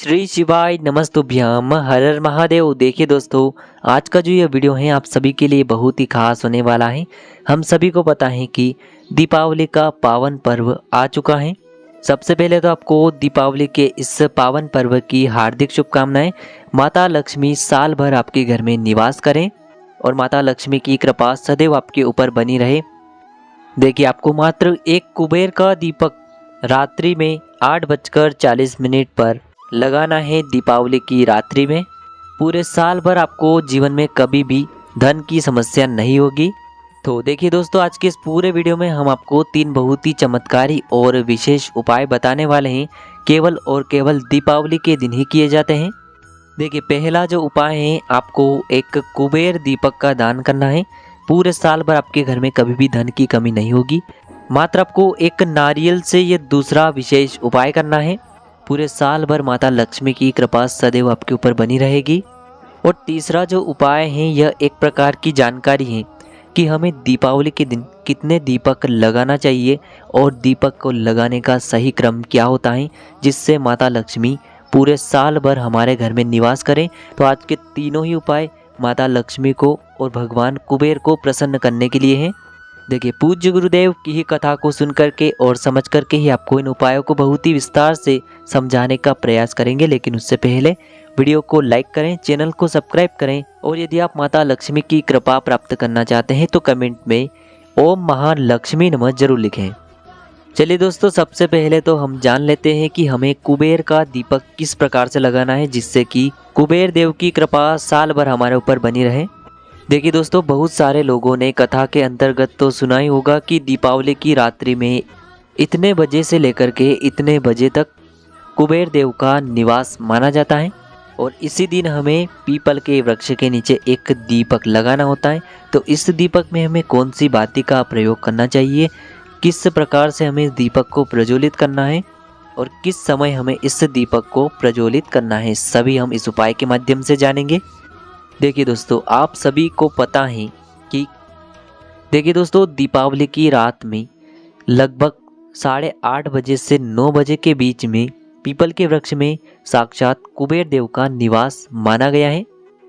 श्री शिवाय नमस्तुभ्यम हर हर महादेव। देखिए दोस्तों, आज का जो ये वीडियो है आप सभी के लिए बहुत ही खास होने वाला है। हम सभी को पता है कि दीपावली का पावन पर्व आ चुका है। सबसे पहले तो आपको दीपावली के इस पावन पर्व की हार्दिक शुभकामनाएं। माता लक्ष्मी साल भर आपके घर में निवास करें और माता लक्ष्मी की कृपा सदैव आपके ऊपर बनी रहे। देखिए, आपको मात्र एक कुबेर का दीपक रात्रि में 8:40 पर लगाना है। दीपावली की रात्रि में पूरे साल भर आपको जीवन में कभी भी धन की समस्या नहीं होगी। तो देखिए दोस्तों, आज के इस पूरे वीडियो में हम आपको 3 बहुत ही चमत्कारी और विशेष उपाय बताने वाले हैं। केवल और केवल दीपावली के दिन ही किए जाते हैं। देखिए, पहला जो उपाय है, आपको एक कुबेर दीपक का दान करना है। पूरे साल भर आपके घर में कभी भी धन की कमी नहीं होगी। मात्र आपको एक नारियल से ये दूसरा विशेष उपाय करना है। पूरे साल भर माता लक्ष्मी की कृपा सदैव आपके ऊपर बनी रहेगी। और तीसरा जो उपाय है, यह एक प्रकार की जानकारी है कि हमें दीपावली के दिन कितने दीपक लगाना चाहिए और दीपक को लगाने का सही क्रम क्या होता है, जिससे माता लक्ष्मी पूरे साल भर हमारे घर में निवास करें। तो आज के तीनों ही उपाय माता लक्ष्मी को और भगवान कुबेर को प्रसन्न करने के लिए हैं। देखिए, पूज्य गुरुदेव की ही कथा को सुन करके और समझ करके ही आपको इन उपायों को बहुत ही विस्तार से समझाने का प्रयास करेंगे। लेकिन उससे पहले वीडियो को लाइक करें, चैनल को सब्सक्राइब करें और यदि आप माता लक्ष्मी की कृपा प्राप्त करना चाहते हैं तो कमेंट में ओम महालक्ष्मी नमः जरूर लिखें। चलिए दोस्तों, सबसे पहले तो हम जान लेते हैं कि हमें कुबेर का दीपक किस प्रकार से लगाना है, जिससे कि कुबेर देव की कृपा साल भर हमारे ऊपर बनी रहे। देखिए दोस्तों, बहुत सारे लोगों ने कथा के अंतर्गत तो सुना ही होगा कि दीपावली की रात्रि में इतने बजे से लेकर के इतने बजे तक कुबेर देव का निवास माना जाता है और इसी दिन हमें पीपल के वृक्ष के नीचे एक दीपक लगाना होता है। तो इस दीपक में हमें कौन सी बाती का प्रयोग करना चाहिए, किस प्रकार से हमें इस दीपक को प्रज्वलित करना है और किस समय हमें इस दीपक को प्रज्वलित करना है, सभी हम इस उपाय के माध्यम से जानेंगे। देखिए दोस्तों, आप सभी को पता है कि दीपावली की रात में लगभग 8:30 बजे से 9 बजे के बीच में पीपल के वृक्ष में साक्षात कुबेर देव का निवास माना गया है।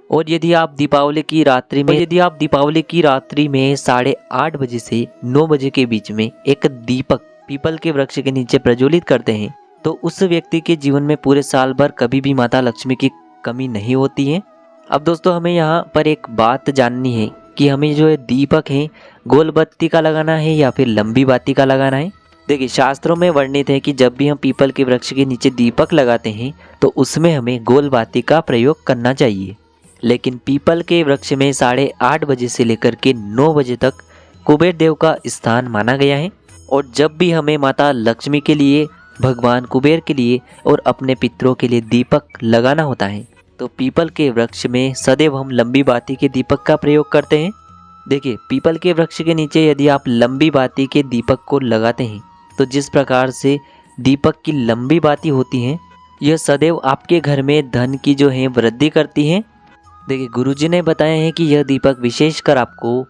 और यदि आप दीपावली की रात्रि में 8:30 बजे से 9 बजे के बीच में एक दीपक पीपल के वृक्ष के नीचे प्रज्वलित करते हैं तो उस व्यक्ति के जीवन में पूरे साल भर कभी भी माता लक्ष्मी की कमी नहीं होती है। अब दोस्तों, हमें यहाँ पर एक बात जाननी है कि हमें जो है दीपक है गोल बत्ती का लगाना है या फिर लंबी बाती का लगाना है। देखिए, शास्त्रों में वर्णित है कि जब भी हम पीपल के वृक्ष के नीचे दीपक लगाते हैं तो उसमें हमें गोल बाती का प्रयोग करना चाहिए। लेकिन पीपल के वृक्ष में 8:30 बजे से लेकर के 9 बजे तक कुबेर देव का स्थान माना गया है। और जब भी हमें माता लक्ष्मी के लिए, भगवान कुबेर के लिए और अपने पितरों के लिए दीपक लगाना होता है तो पीपल के वृक्ष में सदैव हम लंबी बाती के दीपक का प्रयोग करते हैं। देखिए, पीपल के वृक्ष के नीचे यदि आप लंबी बाती के दीपक को लगाते हैं तो जिस प्रकार से दीपक की लंबी बाती होती है, यह सदैव आपके घर में धन की जो है वृद्धि करती है। देखिए, गुरुजी ने बताया है कि यह दीपक विशेषकर आपको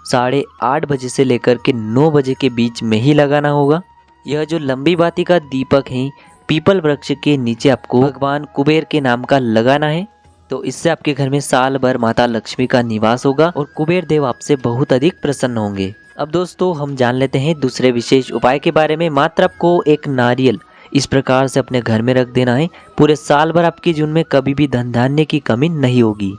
8:30 बजे से लेकर के 9 बजे के बीच में ही लगाना होगा। यह जो लंबी बाती का दीपक है पीपल वृक्ष के नीचे आपको भगवान कुबेर के नाम का लगाना है। तो इससे आपके घर में साल भर माता लक्ष्मी का निवास होगा और कुबेर देव आपसे बहुत अधिक प्रसन्न होंगे। अब दोस्तों, हम जान लेते हैं दूसरे विशेष उपाय के बारे में। मात्र आपको एक नारियल इस प्रकार से अपने घर में रख देना है। पूरे साल भर आपके जीवन में कभी भी धन धान्य की कमी नहीं होगी।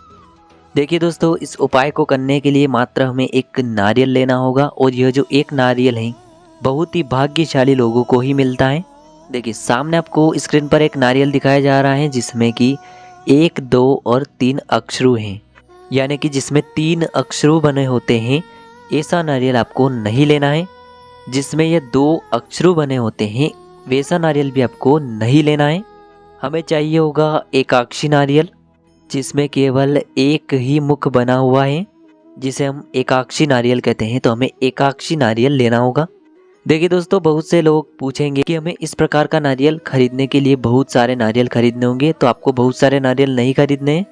देखिए दोस्तों, इस उपाय को करने के लिए मात्र हमें एक नारियल लेना होगा और यह जो एक नारियल है बहुत ही भाग्यशाली लोगों को ही मिलता है। देखिए, सामने आपको स्क्रीन पर एक नारियल दिखाया जा रहा है जिसमें कि 1, 2 और 3 अक्षरू हैं, यानी कि जिसमें 3 अक्षरू बने होते हैं ऐसा नारियल आपको नहीं लेना है। जिसमें ये 2 अक्षरू बने होते हैं वैसा नारियल भी आपको नहीं लेना है। हमें चाहिए होगा एकाक्षी नारियल, जिसमें केवल एक ही मुख बना हुआ है, जिसे हम एकाक्षी नारियल कहते हैं। तो हमें एकाक्षी नारियल लेना होगा। देखिए दोस्तों, बहुत से लोग पूछेंगे कि हमें इस प्रकार का नारियल खरीदने के लिए बहुत सारे नारियल खरीदने होंगे। तो आपको बहुत सारे नारियल नहीं खरीदने हैं।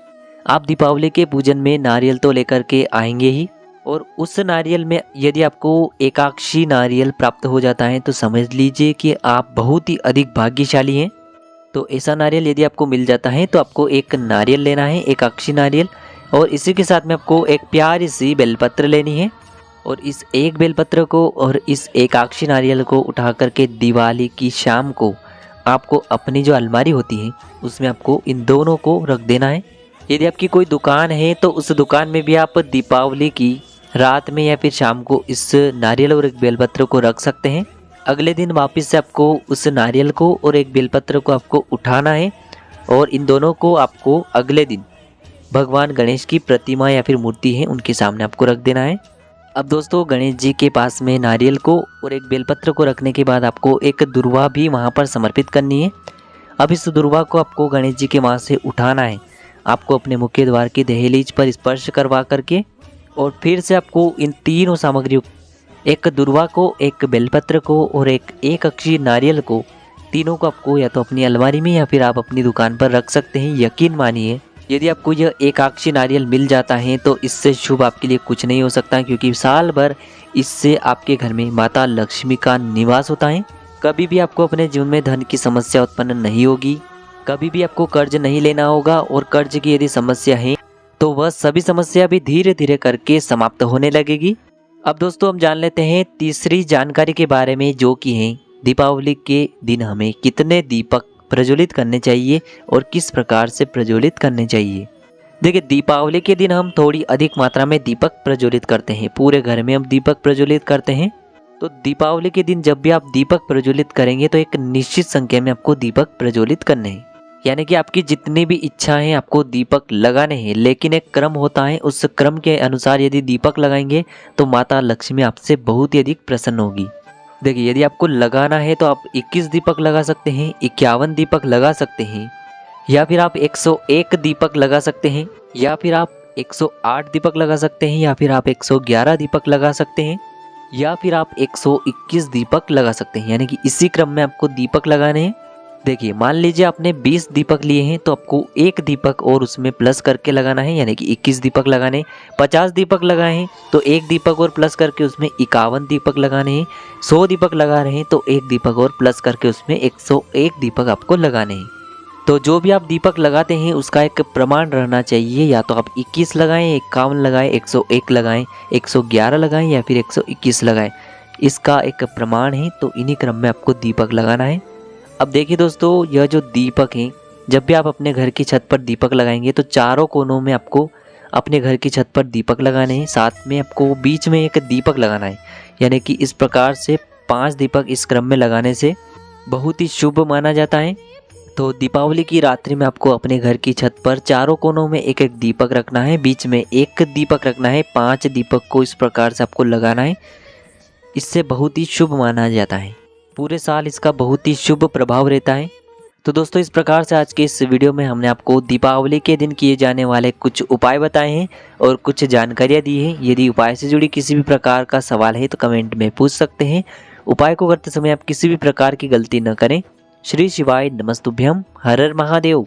आप दीपावली के पूजन में नारियल तो लेकर के आएंगे ही, और उस नारियल में यदि आपको एकाक्षी नारियल प्राप्त हो जाता है तो समझ लीजिए कि आप बहुत ही अधिक भाग्यशाली हैं। तो ऐसा नारियल यदि आपको मिल जाता है तो आपको एक नारियल लेना है, एक अक्षी नारियल, और इसी के साथ में आपको एक प्यारी सी बेलपत्र लेनी है। और इस एक बेलपत्र को और इस एक अक्षी नारियल को उठा करके दिवाली की शाम को आपको अपनी जो अलमारी होती है उसमें आपको इन दोनों को रख देना है। यदि आपकी कोई दुकान है तो उस दुकान में भी आप दीपावली की रात में या फिर शाम को इस नारियल और एक बेलपत्र को रख सकते हैं। अगले दिन वापस से आपको उस नारियल को और एक बेलपत्र को आपको उठाना है और इन दोनों को आपको अगले दिन भगवान गणेश की प्रतिमा या फिर मूर्ति है उनके सामने आपको रख देना है। अब दोस्तों, गणेश जी के पास में नारियल को और एक बेलपत्र को रखने के बाद आपको एक दुर्वा भी वहाँ पर समर्पित करनी है। अब इस दुर्वा को आपको गणेश जी के वहाँ से उठाना है। आपको अपने मुख्य द्वार की दहलीज पर स्पर्श करवा करके और फिर से आपको इन तीनों सामग्रियों, एक दुर्वा को, एक बेलपत्र को और एक अक्षी नारियल को, तीनों को आपको या तो अपनी अलमारी में या फिर आप अपनी दुकान पर रख सकते हैं। यकीन मानिए, यदि आपको यह एक अक्षी नारियल मिल जाता है तो इससे शुभ आपके लिए कुछ नहीं हो सकता, क्योंकि साल भर इससे आपके घर में माता लक्ष्मी का निवास होता है। कभी भी आपको अपने जीवन में धन की समस्या उत्पन्न नहीं होगी, कभी भी आपको कर्ज नहीं लेना होगा, और कर्ज की यदि समस्या है तो वह सभी समस्या भी धीरे धीरे करके समाप्त होने लगेगी। अब दोस्तों, हम जान लेते हैं तीसरी जानकारी के बारे में, जो कि है दीपावली के दिन हमें कितने दीपक प्रज्वलित करने चाहिए और किस प्रकार से प्रज्वलित करने चाहिए। देखिए, दीपावली के दिन हम थोड़ी अधिक मात्रा में दीपक प्रज्वलित करते हैं, पूरे घर में हम दीपक प्रज्वलित करते हैं। तो दीपावली के दिन जब भी आप दीपक प्रज्वलित करेंगे तो एक निश्चित संख्या में आपको दीपक प्रज्वलित करने हैं, यानी कि आपकी जितनी भी इच्छाएं आपको दीपक लगाने हैं, लेकिन एक क्रम होता है। उस क्रम के अनुसार यदि दीपक लगाएंगे तो माता लक्ष्मी आपसे बहुत ही अधिक प्रसन्न होगी। देखिए, यदि आपको लगाना है तो आप 21 दीपक लगा सकते हैं, 51 दीपक लगा सकते हैं, या फिर आप 101 दीपक लगा सकते हैं, या फिर आप 108 दीपक लगा सकते हैं, या फिर आप 111 दीपक लगा सकते हैं, या फिर आप 121 दीपक लगा सकते हैं। यानी कि इसी क्रम में आपको दीपक लगाने हैं। देखिए, मान लीजिए आपने 20 दीपक लिए हैं तो आपको एक दीपक और उसमें प्लस करके लगाना है, यानी कि 21 दीपक लगाने। 50 दीपक लगाए हैं तो एक दीपक और प्लस करके उसमें 51 दीपक लगाने हैं। 100 दीपक लगा रहे हैं तो एक दीपक और प्लस करके उसमें 101 दीपक आपको लगाने हैं। तो जो भी आप दीपक लगाते हैं उसका एक प्रमाण रहना चाहिए, या तो आप 21 लगाएं, 51 लगाएं, 101 लगाएं, 111 लगाएं या फिर 121 लगाएं। इसका एक प्रमाण है, तो इन्हीं क्रम में आपको दीपक लगाना है। अब देखिए दोस्तों, यह जो दीपक हैं, जब भी आप अपने घर की छत पर दीपक लगाएंगे तो चारों कोनों में आपको अपने घर की छत पर दीपक लगाने हैं। साथ में आपको बीच में एक दीपक लगाना है, यानी कि इस प्रकार से 5 दीपक इस क्रम में लगाने से बहुत ही शुभ माना जाता है। तो दीपावली की रात्रि में आपको अपने घर की छत पर चारों कोनों में एक एक दीपक रखना है, बीच में एक दीपक रखना है। 5 दीपक को इस प्रकार से आपको लगाना है। इससे बहुत ही शुभ माना जाता है, पूरे साल इसका बहुत ही शुभ प्रभाव रहता है। तो दोस्तों, इस प्रकार से आज के इस वीडियो में हमने आपको दीपावली के दिन किए जाने वाले कुछ उपाय बताए हैं और कुछ जानकारियाँ दी हैं। यदि उपाय से जुड़ी किसी भी प्रकार का सवाल है तो कमेंट में पूछ सकते हैं। उपाय को करते समय आप किसी भी प्रकार की गलती न करें। श्री शिवाय नमस्तुभ्यम। हर हर महादेव।